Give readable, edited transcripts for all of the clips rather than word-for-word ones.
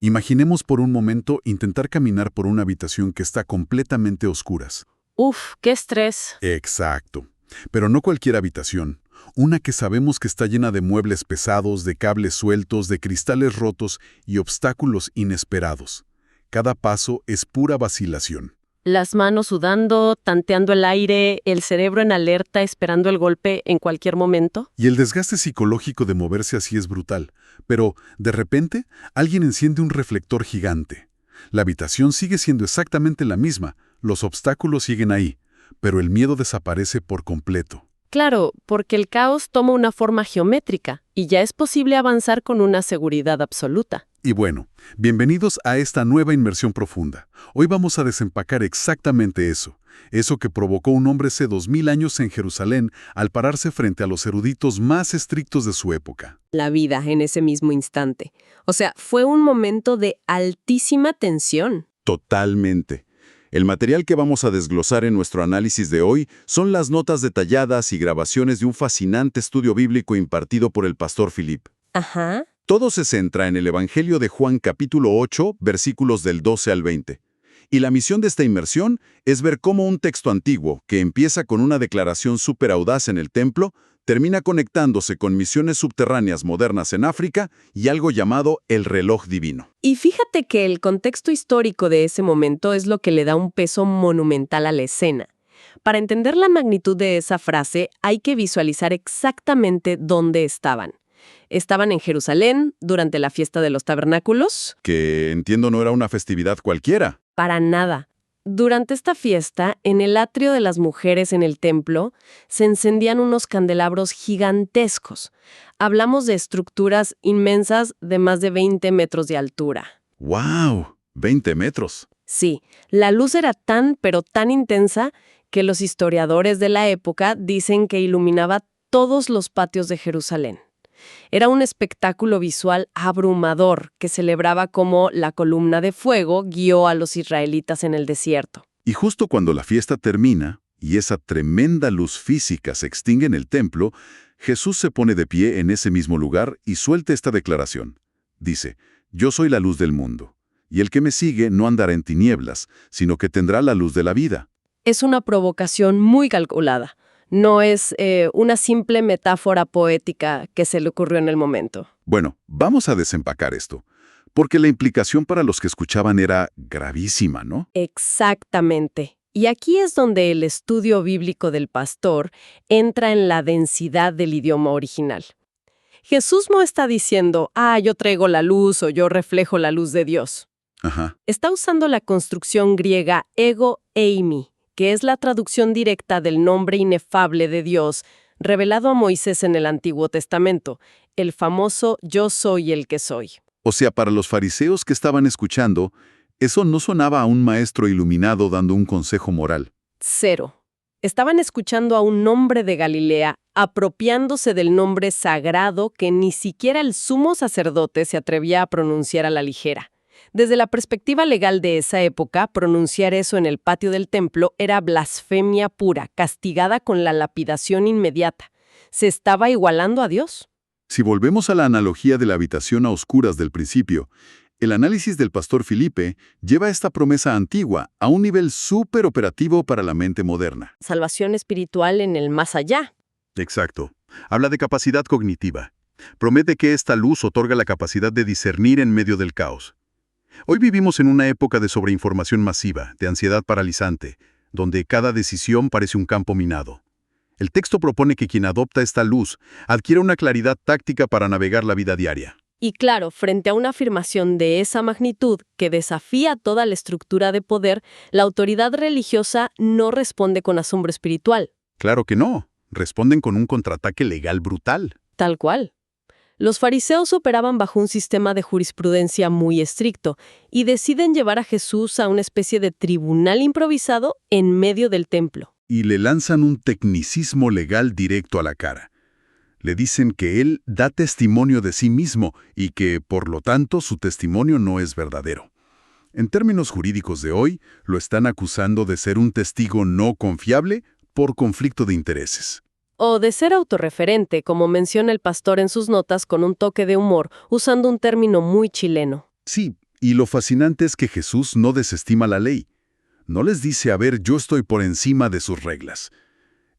Imaginemos por un momento intentar caminar por una habitación que está completamente a oscuras. Uf, qué estrés. Exacto. Pero no cualquier habitación. Una que sabemos que está llena de muebles pesados, de cables sueltos, de cristales rotos y obstáculos inesperados. Cada paso es pura vacilación. Las manos sudando, tanteando el aire, el cerebro en alerta esperando el golpe en cualquier momento. Y el desgaste psicológico de moverse así es brutal. Pero, de repente, alguien enciende un reflector gigante. La habitación sigue siendo exactamente la misma, los obstáculos siguen ahí, pero el miedo desaparece por completo. Claro, porque el caos toma una forma geométrica y ya es posible avanzar con una seguridad absoluta. Y bueno, bienvenidos a esta nueva inmersión profunda. Hoy vamos a desempacar exactamente eso que provocó un hombre hace 2000 años en Jerusalén al pararse frente a los eruditos más estrictos de su época. La vida en ese mismo instante. O sea, fue un momento de altísima tensión. Totalmente. El material que vamos a desglosar en nuestro análisis de hoy son las notas detalladas y grabaciones de un fascinante estudio bíblico impartido por el pastor Philip. Ajá. Todo se centra en el Evangelio de Juan capítulo 8, versículos del 12 al 20. Y la misión de esta inmersión es ver cómo un texto antiguo, que empieza con una declaración súper audaz en el templo, termina conectándose con misiones subterráneas modernas en África y algo llamado el reloj divino. Y fíjate que el contexto histórico de ese momento es lo que le da un peso monumental a la escena. Para entender la magnitud de esa frase, hay que visualizar exactamente dónde estaban. Estaban en Jerusalén durante la fiesta de los tabernáculos. Que entiendo no era una festividad cualquiera. Para nada. Durante esta fiesta, en el atrio de las mujeres en el templo, se encendían unos candelabros gigantescos. Hablamos de estructuras inmensas de más de 20 metros de altura. ¡Wow! 20 metros. Sí, la luz era tan, pero tan intensa que los historiadores de la época dicen que iluminaba todos los patios de Jerusalén. Era un espectáculo visual abrumador que celebraba cómo la columna de fuego guió a los israelitas en el desierto. Y justo cuando la fiesta termina y esa tremenda luz física se extingue en el templo, Jesús se pone de pie en ese mismo lugar y suelta esta declaración. Dice, «Yo soy la luz del mundo, y el que me sigue no andará en tinieblas, sino que tendrá la luz de la vida». Es una provocación muy calculada. No es una simple metáfora poética que se le ocurrió en el momento. Bueno, vamos a desempacar esto, porque la implicación para los que escuchaban era gravísima, ¿no? Exactamente. Y aquí es donde el estudio bíblico del pastor entra en la densidad del idioma original. Jesús no está diciendo, yo traigo la luz o yo reflejo la luz de Dios. Ajá. Está usando la construcción griega ego eimi, que es la traducción directa del nombre inefable de Dios, revelado a Moisés en el Antiguo Testamento, el famoso «Yo soy el que soy». O sea, para los fariseos que estaban escuchando, eso no sonaba a un maestro iluminado dando un consejo moral. Cero. Estaban escuchando a un hombre de Galilea apropiándose del nombre sagrado que ni siquiera el sumo sacerdote se atrevía a pronunciar a la ligera. Desde la perspectiva legal de esa época, pronunciar eso en el patio del templo era blasfemia pura, castigada con la lapidación inmediata. Se estaba igualando a Dios. Si volvemos a la analogía de la habitación a oscuras del principio, el análisis del pastor Felipe lleva esta promesa antigua a un nivel súper operativo para la mente moderna. Salvación espiritual en el más allá. Exacto. Habla de capacidad cognitiva. Promete que esta luz otorga la capacidad de discernir en medio del caos. Hoy vivimos en una época de sobreinformación masiva, de ansiedad paralizante, donde cada decisión parece un campo minado. El texto propone que quien adopta esta luz adquiera una claridad táctica para navegar la vida diaria. Y claro, frente a una afirmación de esa magnitud que desafía toda la estructura de poder, la autoridad religiosa no responde con asombro espiritual. Claro que no. Responden con un contraataque legal brutal. Tal cual. Los fariseos operaban bajo un sistema de jurisprudencia muy estricto y deciden llevar a Jesús a una especie de tribunal improvisado en medio del templo. Y le lanzan un tecnicismo legal directo a la cara. Le dicen que él da testimonio de sí mismo y que, por lo tanto, su testimonio no es verdadero. En términos jurídicos de hoy, lo están acusando de ser un testigo no confiable por conflicto de intereses. O de ser autorreferente, como menciona el pastor en sus notas con un toque de humor, usando un término muy chileno. Sí, Y lo fascinante es que Jesús no desestima la ley. No les dice, a ver, yo estoy por encima de sus reglas.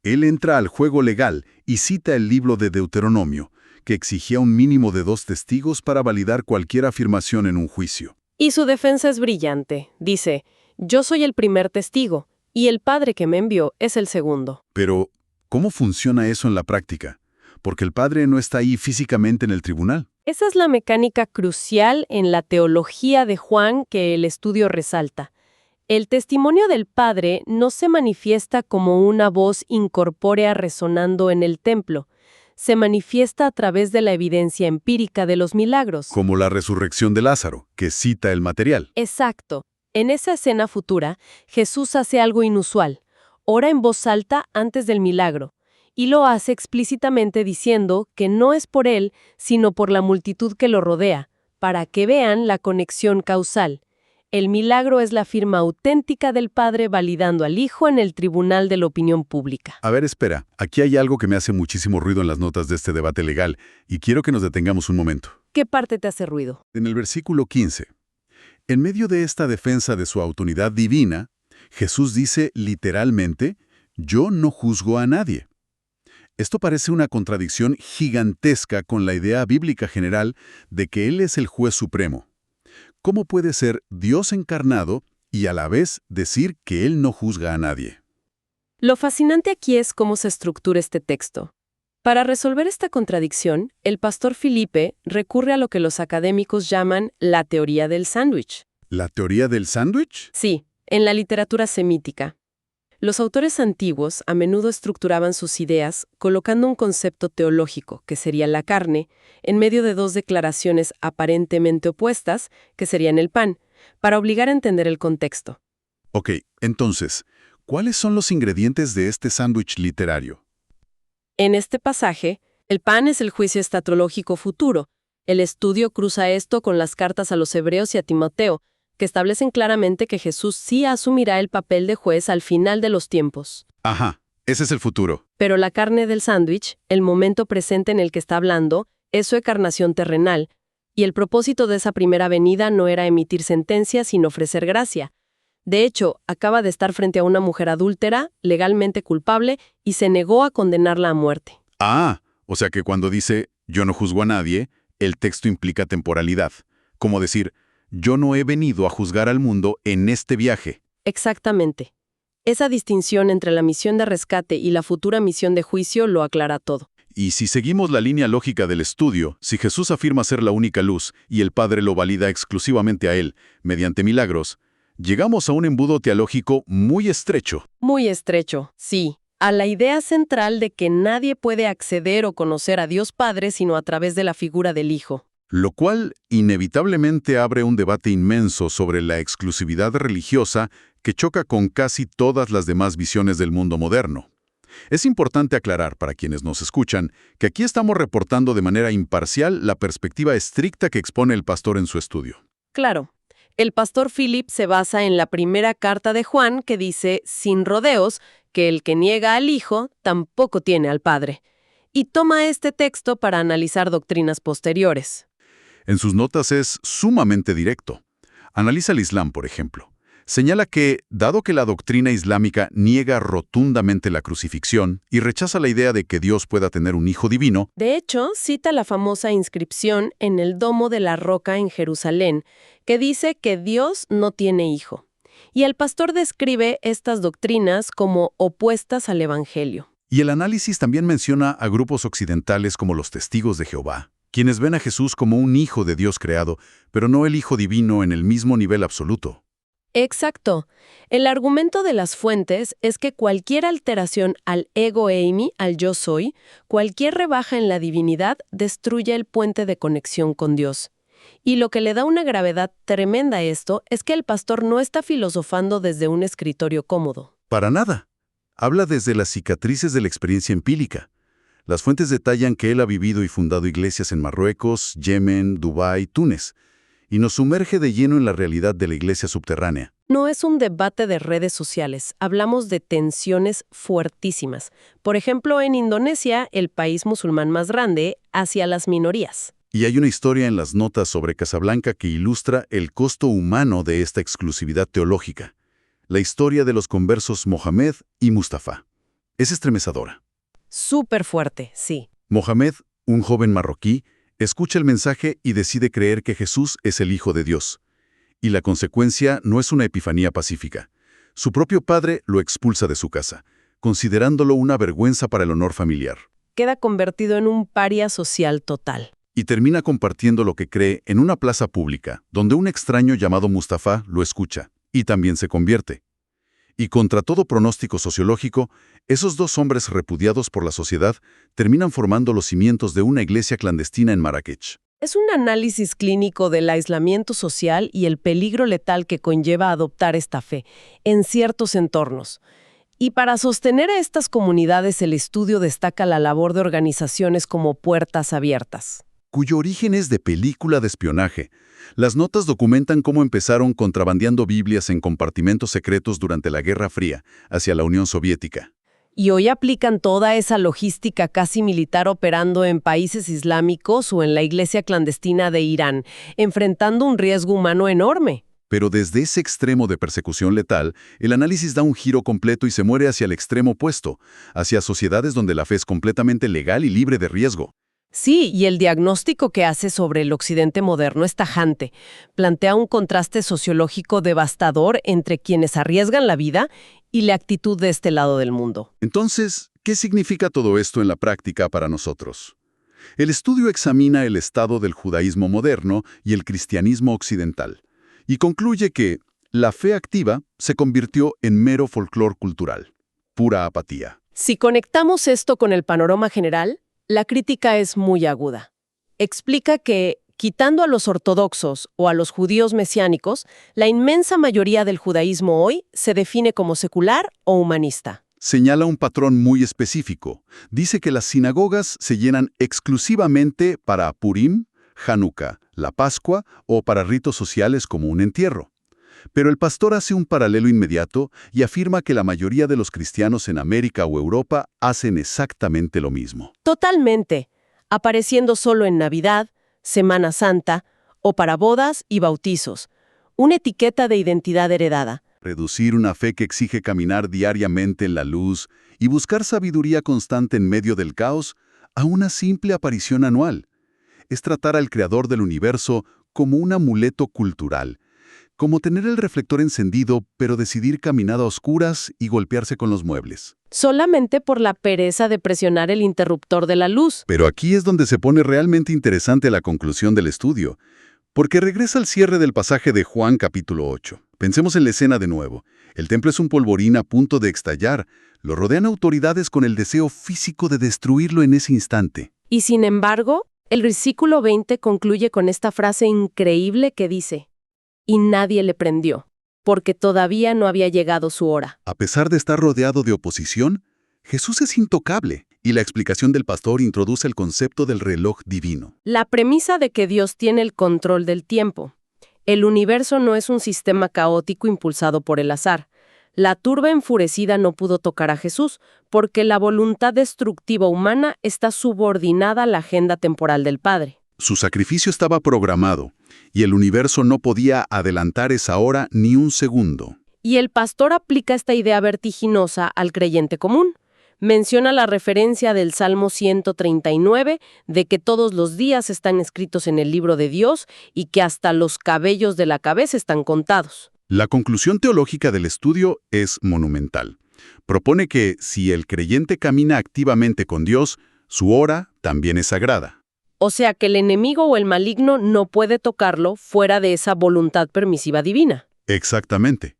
Él entra al juego legal y cita el libro de Deuteronomio, que exigía un mínimo de 2 testigos para validar cualquier afirmación en un juicio. Y su defensa es brillante. Dice, yo soy el primer testigo, y el Padre que me envió es el segundo. Pero, ¿cómo funciona eso en la práctica? Porque el Padre no está ahí físicamente en el tribunal. Esa es la mecánica crucial en la teología de Juan que el estudio resalta. El testimonio del Padre no se manifiesta como una voz incorpórea resonando en el templo. Se manifiesta a través de la evidencia empírica de los milagros. Como la resurrección de Lázaro, que cita el material. Exacto. En esa escena futura, Jesús hace algo inusual. Ora en voz alta antes del milagro. Y lo hace explícitamente diciendo que no es por él, sino por la multitud que lo rodea, para que vean la conexión causal. El milagro es la firma auténtica del Padre validando al Hijo en el tribunal de la opinión pública. A ver, espera, aquí hay algo que me hace muchísimo ruido en las notas de este debate legal, y quiero que nos detengamos un momento. ¿Qué parte te hace ruido? En el versículo 15, en medio de esta defensa de su autoridad divina, Jesús dice literalmente, yo no juzgo a nadie. Esto parece una contradicción gigantesca con la idea bíblica general de que Él es el juez supremo. ¿Cómo puede ser Dios encarnado y a la vez decir que Él no juzga a nadie? Lo fascinante aquí es cómo se estructura este texto. Para resolver esta contradicción, el pastor Filipe recurre a lo que los académicos llaman la teoría del sándwich. ¿La teoría del sándwich? Sí, en la literatura semítica. Los autores antiguos a menudo estructuraban sus ideas colocando un concepto teológico, que sería la carne, en medio de 2 declaraciones aparentemente opuestas, que serían el pan, para obligar a entender el contexto. Ok, entonces, ¿cuáles son los ingredientes de este sándwich literario? En este pasaje, el pan es el juicio escatológico futuro. El estudio cruza esto con las cartas a los Hebreos y a Timoteo, que establecen claramente que Jesús sí asumirá el papel de juez al final de los tiempos. Ajá, ese es el futuro. Pero la carne del sándwich, el momento presente en el que está hablando, es su encarnación terrenal, y el propósito de esa primera venida no era emitir sentencia, sino ofrecer gracia. De hecho, acaba de estar frente a una mujer adúltera, legalmente culpable, y se negó a condenarla a muerte. Ah, o sea que cuando dice yo no juzgo a nadie, el texto implica temporalidad. Como decir, yo no he venido a juzgar al mundo en este viaje. Exactamente. Esa distinción entre la misión de rescate y la futura misión de juicio lo aclara todo. Y si seguimos la línea lógica del estudio, si Jesús afirma ser la única luz y el Padre lo valida exclusivamente a Él, mediante milagros, llegamos a un embudo teológico muy estrecho. Muy estrecho, sí. A la idea central de que nadie puede acceder o conocer a Dios Padre sino a través de la figura del Hijo. Lo cual inevitablemente abre un debate inmenso sobre la exclusividad religiosa que choca con casi todas las demás visiones del mundo moderno. Es importante aclarar para quienes nos escuchan que aquí estamos reportando de manera imparcial la perspectiva estricta que expone el pastor en su estudio. Claro, el pastor Philip se basa en la primera carta de Juan que dice, sin rodeos, que el que niega al Hijo tampoco tiene al Padre, y toma este texto para analizar doctrinas posteriores. En sus notas es sumamente directo. Analiza el Islam, por ejemplo. Señala que, dado que la doctrina islámica niega rotundamente la crucifixión y rechaza la idea de que Dios pueda tener un hijo divino, De hecho, cita la famosa inscripción en el Domo de la Roca en Jerusalén, que dice que Dios no tiene hijo. Y el pastor describe estas doctrinas como opuestas al Evangelio. y el análisis también menciona a grupos occidentales como los Testigos de Jehová, quienes ven a Jesús como un hijo de Dios creado, pero no el hijo divino en el mismo nivel absoluto. Exacto. El argumento de las fuentes es que cualquier alteración al ego eimi, al yo soy, cualquier rebaja en la divinidad, destruye el puente de conexión con Dios. Y lo que le da una gravedad tremenda a esto es que el pastor no está filosofando desde un escritorio cómodo. Para nada. Habla desde las cicatrices de la experiencia empírica. Las fuentes detallan que él ha vivido y fundado iglesias en Marruecos, Yemen, Dubái, Túnez, y nos sumerge de lleno en la realidad de la iglesia subterránea. No es un debate de redes sociales, hablamos de tensiones fuertísimas. Por ejemplo, en Indonesia, el país musulmán más grande, hacia las minorías. Y hay una historia en las notas sobre Casablanca que ilustra el costo humano de esta exclusividad teológica. La historia de los conversos Mohamed y Mustafa. Es estremecedora. Súper fuerte, sí. Mohamed, un joven marroquí, escucha el mensaje y decide creer que Jesús es el Hijo de Dios. Y la consecuencia no es una epifanía pacífica. Su propio padre lo expulsa de su casa, considerándolo una vergüenza para el honor familiar. Queda convertido en un paria social total. Y termina compartiendo lo que cree en una plaza pública, donde un extraño llamado Mustafa lo escucha, y también se convierte. Y contra todo pronóstico sociológico, esos dos hombres repudiados por la sociedad terminan formando los cimientos de una iglesia clandestina en Marrakech. Es un análisis clínico del aislamiento social y el peligro letal que conlleva adoptar esta fe en ciertos entornos. Y para sostener a estas comunidades, el estudio destaca la labor de organizaciones como Puertas Abiertas, Cuyo origen es de película de espionaje. Las notas documentan cómo empezaron contrabandeando Biblias en compartimentos secretos durante la Guerra Fría hacia la Unión Soviética. y hoy aplican toda esa logística casi militar operando en países islámicos o en la iglesia clandestina de Irán, enfrentando un riesgo humano enorme. Pero desde ese extremo de persecución letal, el análisis da un giro completo y se muere hacia el extremo opuesto, hacia sociedades donde la fe es completamente legal y libre de riesgo. Sí, y el diagnóstico que hace sobre el occidente moderno es tajante. Plantea un contraste sociológico devastador entre quienes arriesgan la vida y la actitud de este lado del mundo. Entonces, ¿qué significa todo esto en la práctica para nosotros? El estudio examina el estado del judaísmo moderno y el cristianismo occidental, y concluye que la fe activa se convirtió en mero folclore cultural, pura apatía. Si conectamos esto con el panorama general, la crítica es muy aguda. Explica que, quitando a los ortodoxos o a los judíos mesiánicos, la inmensa mayoría del judaísmo hoy se define como secular o humanista. Señala un patrón muy específico. Dice que las sinagogas se llenan exclusivamente para Purim, Hanukkah, la Pascua o para ritos sociales como un entierro. Pero el pastor hace un paralelo inmediato y afirma que la mayoría de los cristianos en América o Europa hacen exactamente lo mismo. Totalmente, apareciendo solo en Navidad, Semana Santa o para bodas y bautizos. Una etiqueta de identidad heredada. Reducir una fe que exige caminar diariamente en la luz y buscar sabiduría constante en medio del caos a una simple aparición anual. Es tratar al creador del universo como un amuleto cultural, como tener el reflector encendido, pero decidir caminar a oscuras y golpearse con los muebles. Solamente por la pereza de presionar el interruptor de la luz. Pero aquí es donde se pone realmente interesante la conclusión del estudio, porque regresa al cierre del pasaje de Juan capítulo 8. Pensemos en la escena de nuevo. El templo es un polvorín a punto de estallar. Lo rodean autoridades con el deseo físico de destruirlo en ese instante. Y sin embargo, el versículo 20 concluye con esta frase increíble que dice: y nadie le prendió, porque todavía no había llegado su hora. A pesar de estar rodeado de oposición, Jesús es intocable, y la explicación del pastor introduce el concepto del reloj divino. La premisa de que Dios tiene el control del tiempo. El universo no es un sistema caótico impulsado por el azar. La turba enfurecida no pudo tocar a Jesús, porque la voluntad destructiva humana está subordinada a la agenda temporal del Padre. Su sacrificio estaba programado, y el universo no podía adelantar esa hora ni un segundo. Y el pastor aplica esta idea vertiginosa al creyente común. Menciona la referencia del Salmo 139 de que todos los días están escritos en el libro de Dios y que hasta los cabellos de la cabeza están contados. La conclusión teológica del estudio es monumental. Propone que si el creyente camina activamente con Dios, su hora también es sagrada. O sea que el enemigo o el maligno no puede tocarlo fuera de esa voluntad permisiva divina. Exactamente.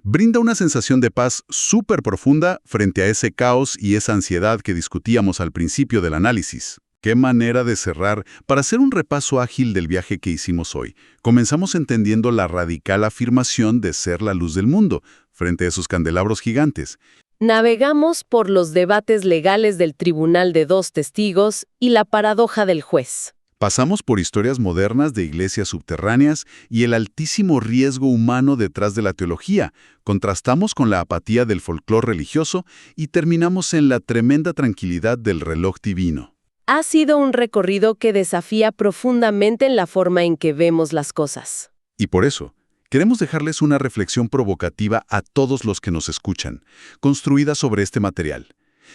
Brinda una sensación de paz súper profunda frente a ese caos y esa ansiedad que discutíamos al principio del análisis. Qué manera de cerrar para hacer un repaso ágil del viaje que hicimos hoy. Comenzamos entendiendo la radical afirmación de ser la luz del mundo frente a esos candelabros gigantes. Navegamos por los debates legales del tribunal de dos testigos y la paradoja del juez. Pasamos por historias modernas de iglesias subterráneas y el altísimo riesgo humano detrás de la teología. Contrastamos con la apatía del folclore religioso y terminamos en la tremenda tranquilidad del reloj divino. Ha sido un recorrido que desafía profundamente en la forma en que vemos las cosas. Y por eso, queremos dejarles una reflexión provocativa a todos los que nos escuchan, construida sobre este material.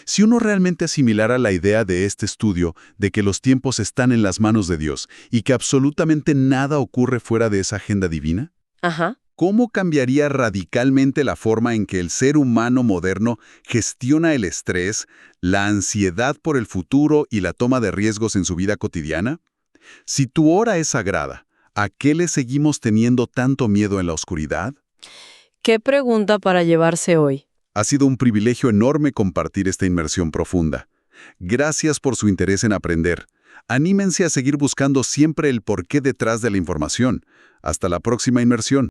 Si uno realmente asimilara la idea de este estudio de que los tiempos están en las manos de Dios y que absolutamente nada ocurre fuera de esa agenda divina, Ajá. ¿cómo cambiaría radicalmente la forma en que el ser humano moderno gestiona el estrés, la ansiedad por el futuro y la toma de riesgos en su vida cotidiana? Si tu hora es sagrada, ¿a qué le seguimos teniendo tanto miedo en la oscuridad? ¿Qué pregunta para llevarse hoy? Ha sido un privilegio enorme compartir esta inmersión profunda. Gracias por su interés en aprender. Anímense a seguir buscando siempre el porqué detrás de la información. Hasta la próxima inmersión.